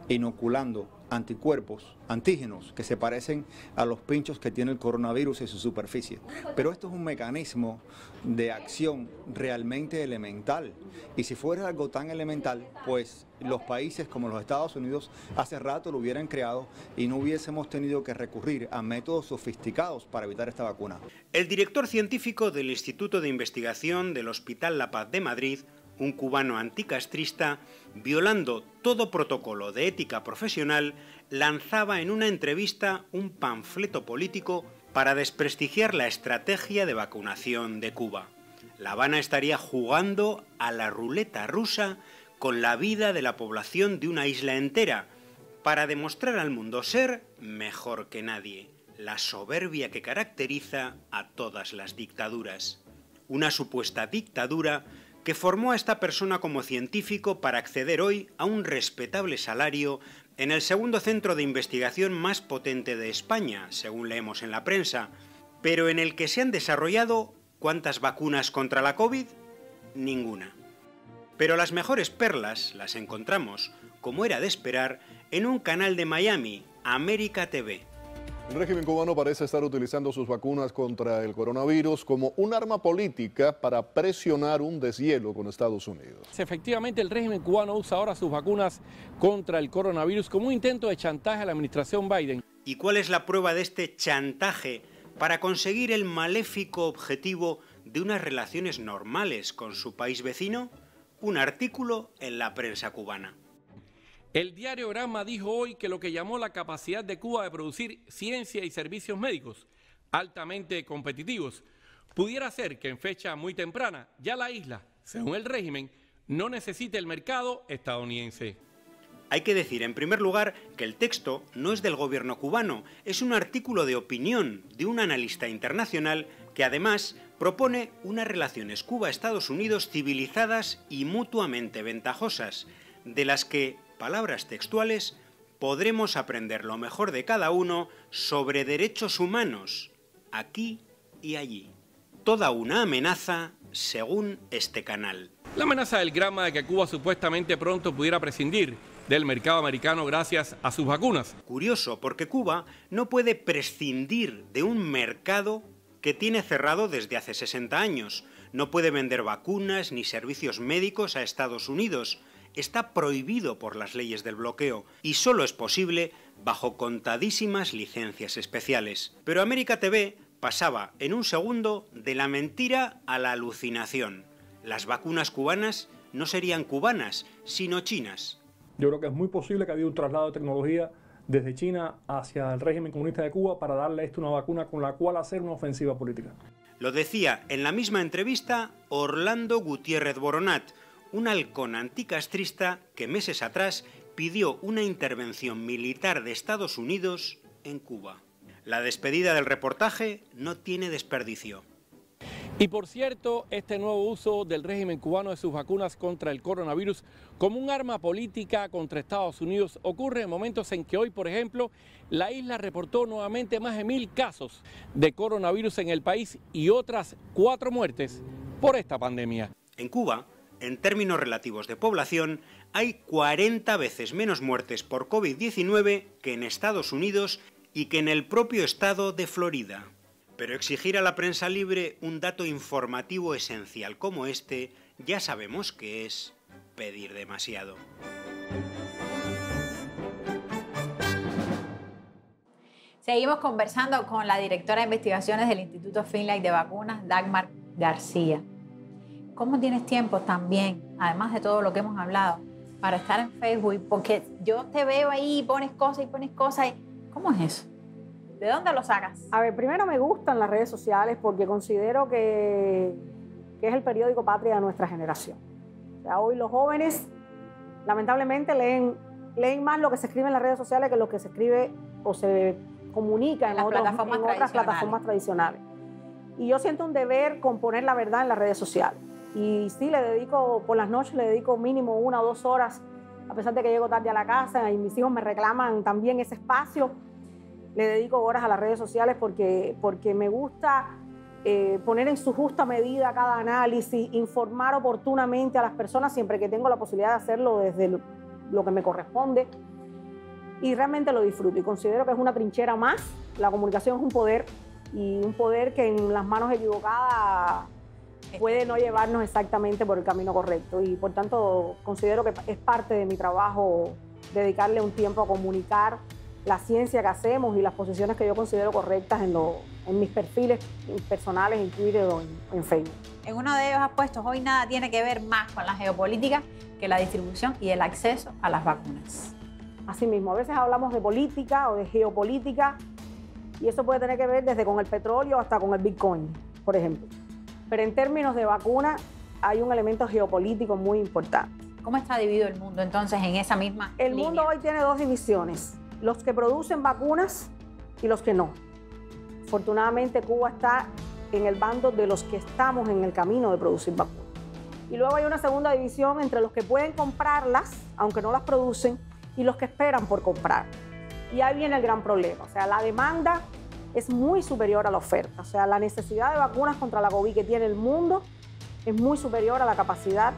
[SPEAKER 17] inoculando anticuerpos, antígenos, que se parecen a los pinchos que tiene el coronavirus en su superficie. Pero esto es un mecanismo de acción realmente elemental. Y si fuera algo tan elemental, pues los países como los Estados Unidos hace rato lo hubieran creado y no hubiésemos tenido que recurrir a métodos sofisticados para evitar esta vacuna.
[SPEAKER 16] El director científico del Instituto de Investigación del Hospital La Paz de Madrid, un cubano anticastrista, violando todo protocolo de ética profesional, lanzaba en una entrevista un panfleto político para desprestigiar la estrategia de vacunación de Cuba. La Habana estaría jugando a la ruleta rusa con la vida de la población de una isla entera, para demostrar al mundo ser mejor que nadie, la soberbia que caracteriza a todas las dictaduras. Una supuesta dictadura que formó a esta persona como científico para acceder hoy a un respetable salario en el segundo centro de investigación más potente de España, según leemos en la prensa, pero en el que se han desarrollado ¿cuántas vacunas contra la COVID? Ninguna. Pero las mejores perlas las encontramos, como era de esperar, en un canal de Miami, América TV.
[SPEAKER 18] El régimen cubano parece estar utilizando sus vacunas contra el coronavirus como un arma política para presionar un deshielo con Estados Unidos.
[SPEAKER 19] Efectivamente, el régimen cubano usa ahora sus vacunas contra el coronavirus como un intento de chantaje a la administración Biden.
[SPEAKER 16] ¿Y cuál es la prueba de este chantaje para conseguir el maléfico objetivo de unas relaciones normales con su país vecino? Un artículo en la prensa cubana.
[SPEAKER 19] El diario Granma dijo hoy que lo que llamó la capacidad de Cuba de producir ciencia y servicios médicos altamente competitivos pudiera ser que en fecha muy temprana ya la isla, según el régimen, no necesite el mercado estadounidense.
[SPEAKER 16] Hay que decir, en primer lugar, que el texto no es del gobierno cubano, es un artículo de opinión de un analista internacional que además propone unas relaciones Cuba-Estados Unidos civilizadas y mutuamente ventajosas, de las que, palabras textuales, podremos aprender lo mejor de cada uno sobre derechos humanos, aquí y allí. Toda una amenaza, según este canal.
[SPEAKER 19] La amenaza del Granma de que Cuba supuestamente pronto pudiera prescindir del mercado americano gracias a sus vacunas.
[SPEAKER 16] Curioso, porque Cuba no puede prescindir de un mercado que tiene cerrado desde hace 60 años. No puede vender vacunas ni servicios médicos a Estados Unidos. Está prohibido por las leyes del bloqueo y solo es posible bajo contadísimas licencias especiales. Pero América TV pasaba en un segundo de la mentira a la alucinación. Las vacunas cubanas no serían cubanas, sino chinas.
[SPEAKER 14] Yo creo que es muy posible que haya un traslado de tecnología desde China hacia el régimen comunista de Cuba para darle a esto una vacuna con la cual hacer una ofensiva política.
[SPEAKER 16] Lo decía en la misma entrevista Orlando Gutiérrez Boronat, un halcón anticastrista que meses atrás pidió una intervención militar de Estados Unidos en Cuba. La despedida del reportaje no tiene desperdicio.
[SPEAKER 19] Y por cierto, este nuevo uso del régimen cubano de sus vacunas contra el coronavirus como un arma política contra Estados Unidos ocurre en momentos en que hoy, por ejemplo, la isla reportó nuevamente más de 1000 casos de coronavirus en el país y otras 4 muertes por esta pandemia.
[SPEAKER 16] En Cuba, en términos relativos de población, hay 40 veces menos muertes por COVID-19 que en Estados Unidos y que en el propio estado de Florida. Pero exigir a la prensa libre un dato informativo esencial como este, ya sabemos que es pedir demasiado.
[SPEAKER 1] Seguimos conversando con la directora de investigaciones del Instituto Finlay de Vacunas, Dagmar García. ¿Cómo tienes tiempo también, además de todo lo que hemos hablado, para estar en Facebook? Porque yo te veo ahí, pones cosas. ¿Cómo es eso? ¿De dónde lo sacas?
[SPEAKER 8] A ver, primero me gustan las redes sociales porque considero que es el periódico patria de nuestra generación. O sea, hoy los jóvenes lamentablemente leen más lo que se escribe en las redes sociales que lo que se escribe o se comunica en otras plataformas tradicionales. Y yo siento un deber con poner la verdad en las redes sociales. Y sí, por las noches le dedico mínimo 1 o 2 horas, a pesar de que llego tarde a la casa y mis hijos me reclaman también ese espacio. Le dedico horas a las redes sociales porque me gusta poner en su justa medida cada análisis, informar oportunamente a las personas siempre que tengo la posibilidad de hacerlo desde lo que me corresponde. Y realmente lo disfruto y considero que es una trinchera más. La comunicación es un poder y un poder que en las manos equivocadas puede no llevarnos exactamente por el camino correcto. Y por tanto considero que es parte de mi trabajo dedicarle un tiempo a comunicar la ciencia que hacemos y las posiciones que yo considero correctas en mis perfiles personales en Twitter o en Facebook.
[SPEAKER 1] En uno de ellos has puesto, hoy nada tiene que ver más con la geopolítica que la distribución y el acceso a las vacunas.
[SPEAKER 8] Así mismo, a veces hablamos de política o de geopolítica y eso puede tener que ver desde con el petróleo hasta con el Bitcoin, por ejemplo. Pero en términos de vacunas hay un elemento geopolítico muy importante.
[SPEAKER 1] ¿Cómo está dividido el mundo entonces en esa misma línea?
[SPEAKER 8] El mundo hoy tiene 2 divisiones. Los que producen vacunas y los que no. Afortunadamente Cuba está en el bando de los que estamos en el camino de producir vacunas. Y luego hay una segunda división entre los que pueden comprarlas, aunque no las producen, y los que esperan por comprar. Y ahí viene el gran problema. O sea, la demanda es muy superior a la oferta. O sea, la necesidad de vacunas contra la COVID que tiene el mundo es muy superior a la capacidad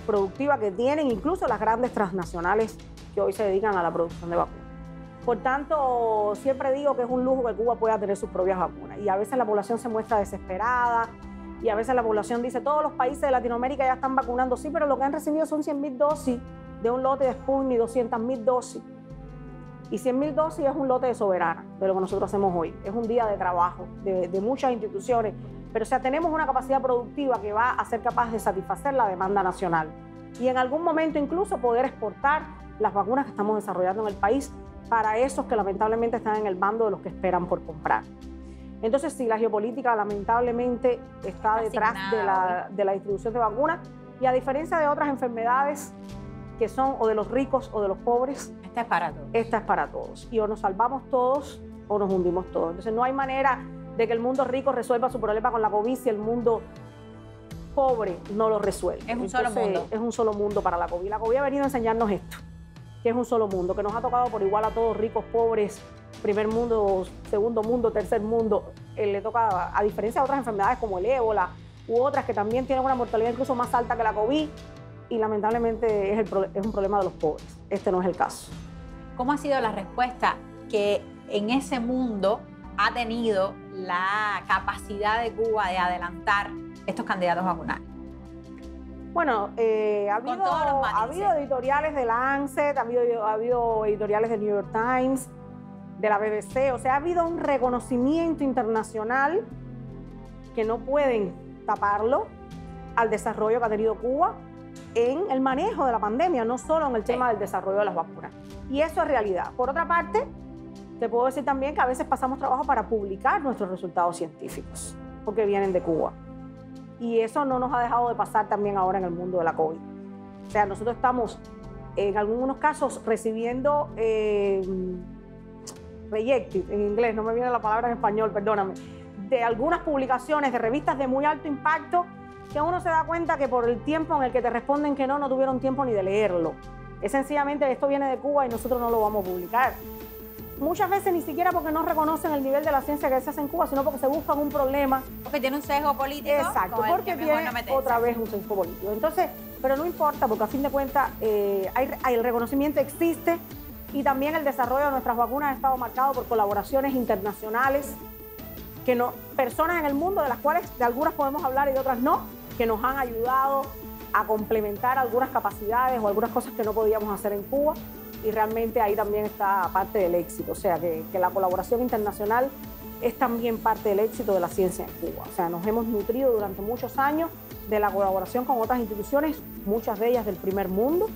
[SPEAKER 8] productiva que tienen incluso las grandes transnacionales que hoy se dedican a la producción de vacunas. Por tanto, siempre digo que es un lujo que Cuba pueda tener sus propias vacunas. Y a veces la población se muestra desesperada y a veces la población dice, todos los países de Latinoamérica ya están vacunando. Sí, pero lo que han recibido son 100.000 dosis de un lote de Sputnik, 200.000 dosis. Y 100.000 dosis es un lote de Soberana, de lo que nosotros hacemos hoy. Es un día de trabajo de muchas instituciones. Pero o sea, tenemos una capacidad productiva que va a ser capaz de satisfacer la demanda nacional. Y en algún momento incluso poder exportar las vacunas que estamos desarrollando en el país para esos que lamentablemente están en el bando de los que esperan por comprar. Entonces, sí, la geopolítica lamentablemente está detrás de la distribución de vacunas y a diferencia de otras enfermedades que son o de los ricos o de los pobres,
[SPEAKER 1] esta es para todos.
[SPEAKER 8] Esta es para todos. Y o nos salvamos todos o nos hundimos todos. Entonces, no hay manera de que el mundo rico resuelva su problema con la COVID si el mundo pobre no lo resuelve.
[SPEAKER 1] Es un solo mundo.
[SPEAKER 8] Es un solo mundo para la COVID. La COVID ha venido a enseñarnos esto, que es un solo mundo, que nos ha tocado por igual a todos, ricos, pobres, primer mundo, segundo mundo, tercer mundo. Le toca, a diferencia de otras enfermedades como el ébola u otras que también tienen una mortalidad incluso más alta que la COVID, y lamentablemente es un problema de los pobres. Este no es el caso.
[SPEAKER 1] ¿Cómo ha sido la respuesta que en ese mundo ha tenido la capacidad de Cuba de adelantar estos candidatos vacunales?
[SPEAKER 8] Bueno, ha habido editoriales de Lancet, ha habido editoriales de New York Times, de la BBC, o sea, ha habido un reconocimiento internacional que no pueden taparlo al desarrollo que ha tenido Cuba en el manejo de la pandemia, no solo en el tema del desarrollo de las vacunas. Y eso es realidad. Por otra parte, te puedo decir también que a veces pasamos trabajo para publicar nuestros resultados científicos, porque vienen de Cuba. Y eso no nos ha dejado de pasar también ahora en el mundo de la COVID. O sea, nosotros estamos en algunos casos recibiendo rejected, en inglés, no me viene la palabra en español, perdóname, de algunas publicaciones de revistas de muy alto impacto que uno se da cuenta que por el tiempo en el que te responden que no tuvieron tiempo ni de leerlo. Es sencillamente esto viene de Cuba y nosotros no lo vamos a publicar. Muchas veces ni siquiera porque no reconocen el nivel de la ciencia que se hace en Cuba, sino porque se buscan un problema.
[SPEAKER 1] Porque tiene un sesgo político.
[SPEAKER 8] Exacto, porque tiene otra vez un sesgo político. Entonces, pero no importa, porque a fin de cuentas el reconocimiento existe y también el desarrollo de nuestras vacunas ha estado marcado por colaboraciones internacionales, personas en el mundo de las cuales de algunas podemos hablar y de otras no, que nos han ayudado a complementar algunas capacidades o algunas cosas que no podíamos hacer en Cuba. Y realmente ahí también está parte del éxito, o sea que la colaboración internacional es también parte del éxito de la ciencia en Cuba. O sea, nos hemos nutrido durante muchos años de la colaboración con otras instituciones, muchas de ellas del primer mundo,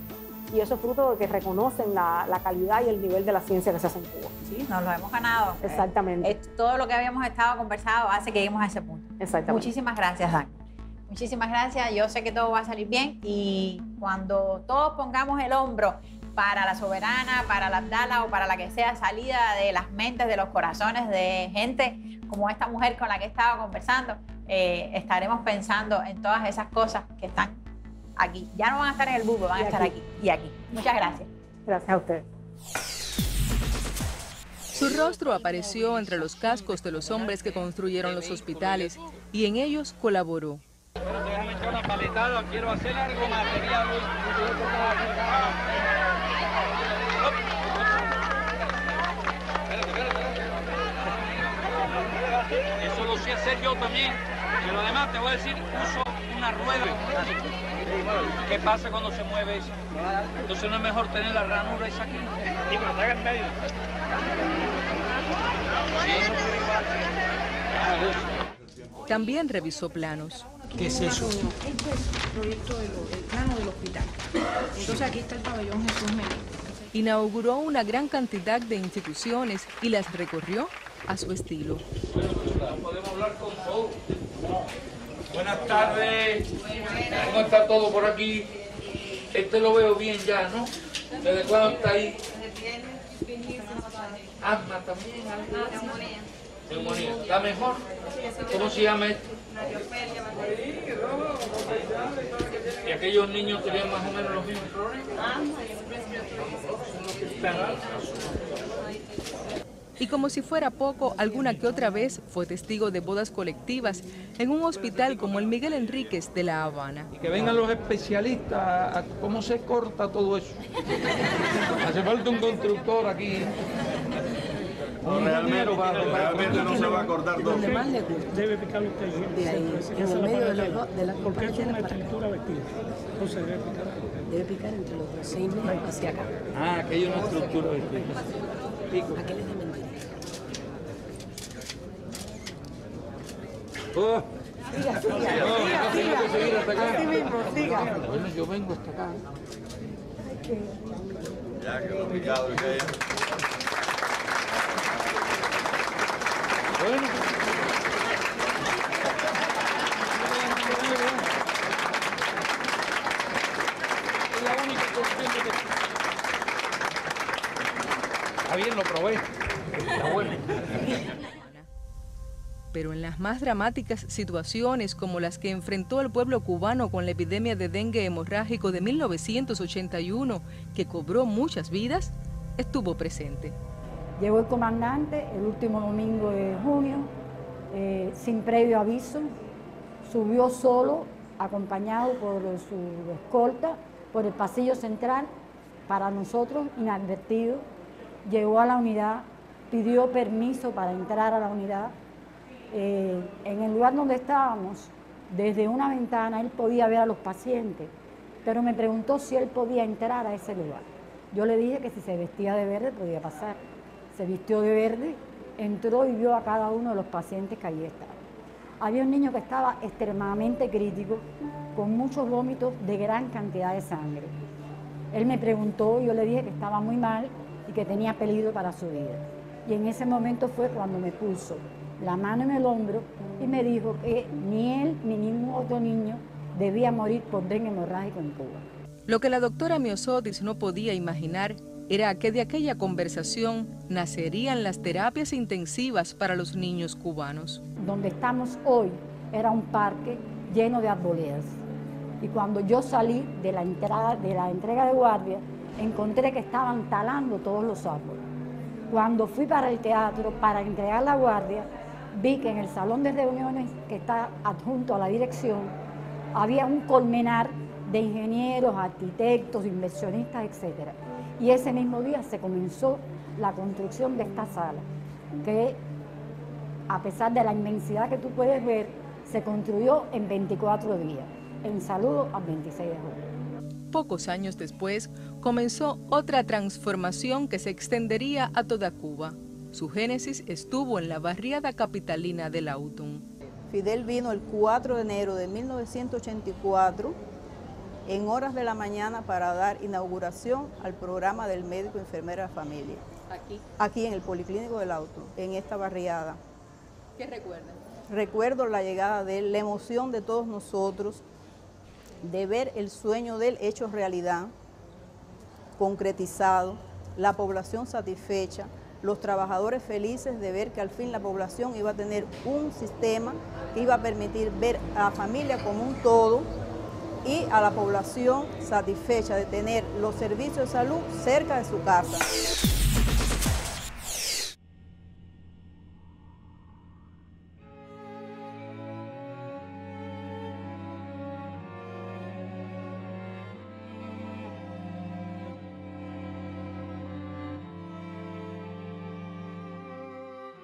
[SPEAKER 8] y eso es fruto de que reconocen la calidad y el nivel de la ciencia que se hace en Cuba.
[SPEAKER 1] Sí, nos lo hemos ganado.
[SPEAKER 8] Exactamente.
[SPEAKER 1] Todo lo que habíamos estado conversado hace que lleguemos a ese punto.
[SPEAKER 8] Exactamente.
[SPEAKER 1] Muchísimas gracias, Dan. Muchísimas gracias. Yo sé que todo va a salir bien y cuando todos pongamos el hombro para la Soberana, para la Abdala o para la que sea salida de las mentes, de los corazones de gente como esta mujer con la que he estado conversando, estaremos pensando en todas esas cosas que están aquí. Ya no van a estar en el bubo, van a estar aquí y aquí. Muchas gracias.
[SPEAKER 8] Gracias a ustedes.
[SPEAKER 4] Su rostro apareció entre los cascos de los hombres que construyeron los hospitales y en ellos colaboró.
[SPEAKER 12] Quiero hacer algo material. Eso lo sé hacer yo también, pero además te voy a decir, uso una rueda. ¿Qué pasa cuando se mueve eso? Entonces no es mejor tener la ranura esa aquí. Sí, pero está en medio.
[SPEAKER 4] También revisó planos.
[SPEAKER 20] ¿Qué es eso? Esto es el proyecto el plano del hospital. Entonces aquí está el pabellón Jesús Melín.
[SPEAKER 4] Inauguró una gran cantidad de instituciones y las recorrió a su estilo.
[SPEAKER 12] Podemos hablar con todos. Buenas tardes. ¿Cómo está todo por aquí? Este lo veo bien ya, ¿no? ¿Desde cuándo está ahí? Asma también. Neumonía. ¿Está mejor? ¿Cómo se llama esto? ¿Y aquellos niños tenían más o menos los mismos problemas?
[SPEAKER 4] Y como si fuera poco, alguna que otra vez fue testigo de bodas colectivas en un hospital como el Miguel Enríquez de La Habana.
[SPEAKER 7] Y que vengan los especialistas a cómo se corta todo eso. Hace falta un constructor aquí.
[SPEAKER 18] Realmente no se va a cortar todo.
[SPEAKER 20] Donde más le gusta.
[SPEAKER 7] Debe picar usted.
[SPEAKER 20] De ahí, en el medio de los dos, de las
[SPEAKER 7] porque es una estructura vertical. Entonces debe picar.
[SPEAKER 20] Debe picar entre los dos, 6 metros hacia acá.
[SPEAKER 7] Ah, aquello es una estructura vertical. Pico.
[SPEAKER 20] Aquel es de mentira.
[SPEAKER 7] Oh.
[SPEAKER 20] Siga, siga. Así mismo, siga.
[SPEAKER 7] Bueno, yo vengo hasta acá.
[SPEAKER 18] Ya quedó picado el que
[SPEAKER 7] Bueno. Es la única cuestión de que... Está bien, lo probé. Está bueno.
[SPEAKER 4] Pero en las más dramáticas situaciones como las que enfrentó el pueblo cubano con la epidemia de dengue hemorrágico de 1981, que cobró muchas vidas, estuvo presente.
[SPEAKER 21] Llegó el comandante el último domingo de junio, sin previo aviso, subió solo acompañado por su escolta, por el pasillo central, para nosotros inadvertido, llegó a la unidad, pidió permiso para entrar a la unidad. En el lugar donde estábamos, desde una ventana, él podía ver a los pacientes, pero me preguntó si él podía entrar a ese lugar. Yo le dije que si se vestía de verde podía pasar. Se vistió de verde, entró y vio a cada uno de los pacientes que allí estaban. Había un niño que estaba extremadamente crítico, con muchos vómitos de gran cantidad de sangre. Él me preguntó, yo le dije que estaba muy mal y que tenía peligro para su vida. Y en ese momento fue cuando me puso la mano en el hombro y me dijo que ni él ni ningún otro niño debía morir por dengue hemorrágico en Cuba.
[SPEAKER 4] Lo que la doctora Miosotis no podía imaginar era que de aquella conversación nacerían las terapias intensivas para los niños cubanos.
[SPEAKER 21] Donde estamos hoy era un parque lleno de arboledas. Y cuando yo salí de la entrega de guardia, encontré que estaban talando todos los árboles. Cuando fui para el teatro para entregar la guardia, vi que en el salón de reuniones que está adjunto a la dirección había un colmenar de ingenieros, arquitectos, inversionistas, etc. Y ese mismo día se comenzó la construcción de esta sala, que a pesar de la inmensidad que tú puedes ver, se construyó en 24 días, en saludo al 26 de julio.
[SPEAKER 4] Pocos años después, comenzó otra transformación que se extendería a toda Cuba. Su génesis estuvo en la barriada capitalina de Lautun.
[SPEAKER 5] Fidel vino el 4 de enero de 1984 en horas de la mañana para dar inauguración al programa del médico enfermera de la familia. Aquí en el Policlínico de Lautun, en esta barriada.
[SPEAKER 4] ¿Qué recuerdas?
[SPEAKER 5] Recuerdo la llegada de él, la emoción de todos nosotros, de ver el sueño de él hecho realidad, concretizado, la población satisfecha, los trabajadores felices de ver que al fin la población iba a tener un sistema que iba a permitir ver a la familia como un todo y a la población satisfecha de tener los servicios de salud cerca de su casa.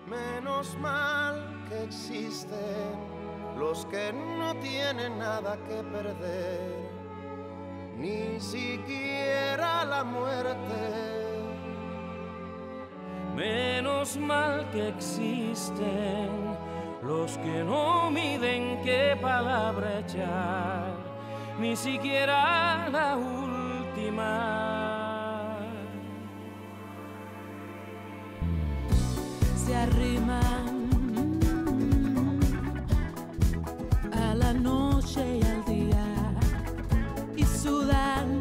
[SPEAKER 13] Menos mal que existen los que no tienen nada que perder, ni siquiera la muerte.
[SPEAKER 2] Menos mal que existen los que no miden qué palabra echar, ni siquiera la última.
[SPEAKER 22] Se arriman a la noche y al día y sudan.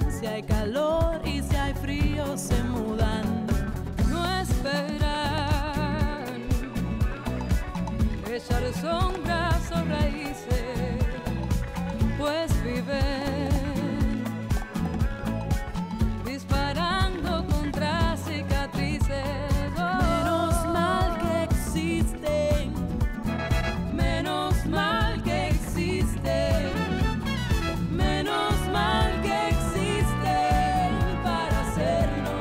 [SPEAKER 22] Si hay calor y si hay frío se mudan. No esperan echar sombras o raíces, pues viven disparando contra cicatrices. Menos mal que existen, menos mal que existen, menos mal que existen para hacernos.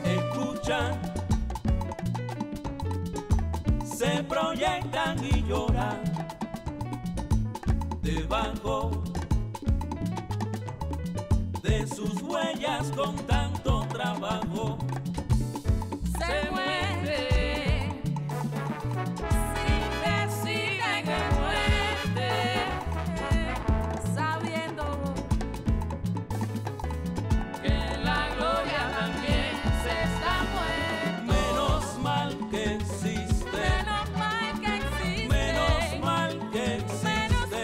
[SPEAKER 2] Escuchan, se proyectan y lloran debajo de sus huellas con tanto trabajo. Se muere sin decir que muerte, sabiendo que la gloria también se está muerto. Menos mal que existe, menos mal que existe, menos mal que existe,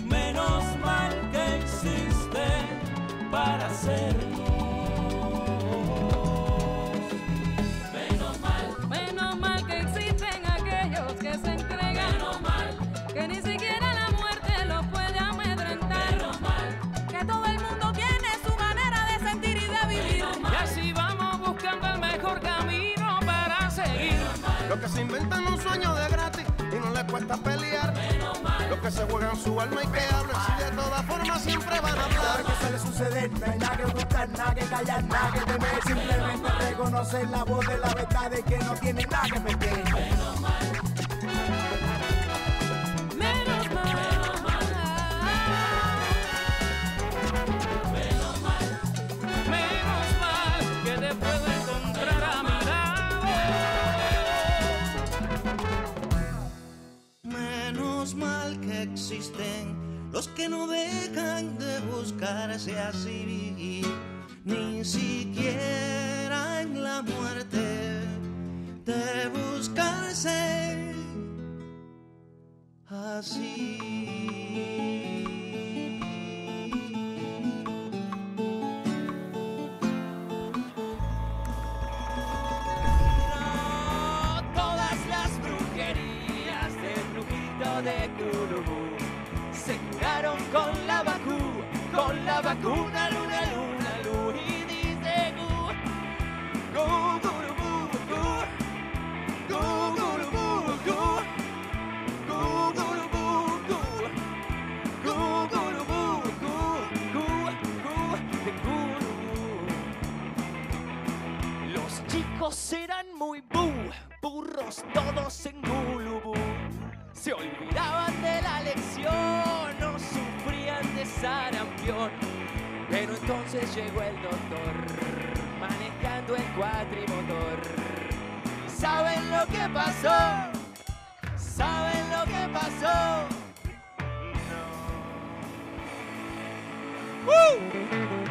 [SPEAKER 2] menos mal que existe para hacernos.
[SPEAKER 13] Los que se inventan un sueño de gratis y no les cuesta pelear. Los que se juegan su alma y que hablen, si de todas formas siempre van a hablar.
[SPEAKER 15] ¿Qué suele suceder? No hay nada que ocultar, nada que callar, nada que temer. Simplemente reconocer la voz de la verdad de que no tiene nada que perder. Menos mal. Menos mal.
[SPEAKER 2] Menos mal. Menos mal que te puedo encontrar a mi lado.
[SPEAKER 3] Menos mal que existen los que no dejan de buscarse así, ni siquiera en la muerte de buscarse así.
[SPEAKER 15] Todas las brujerías del brujito de Curubú se curaron con la vacuna, luna, luna, luna, y dice gu, gurubú, gu, gurubú, gu, gurubú, gu, gurubú, gu, de Curubú. Los chicos eran muy burros todos en Gulubú. Se olvidaban de la lección, no sufrían de sarampión. Pero entonces llegó el doctor, manejando el cuatrimotor. ¿Y saben lo que pasó? ¿Saben lo que pasó? No.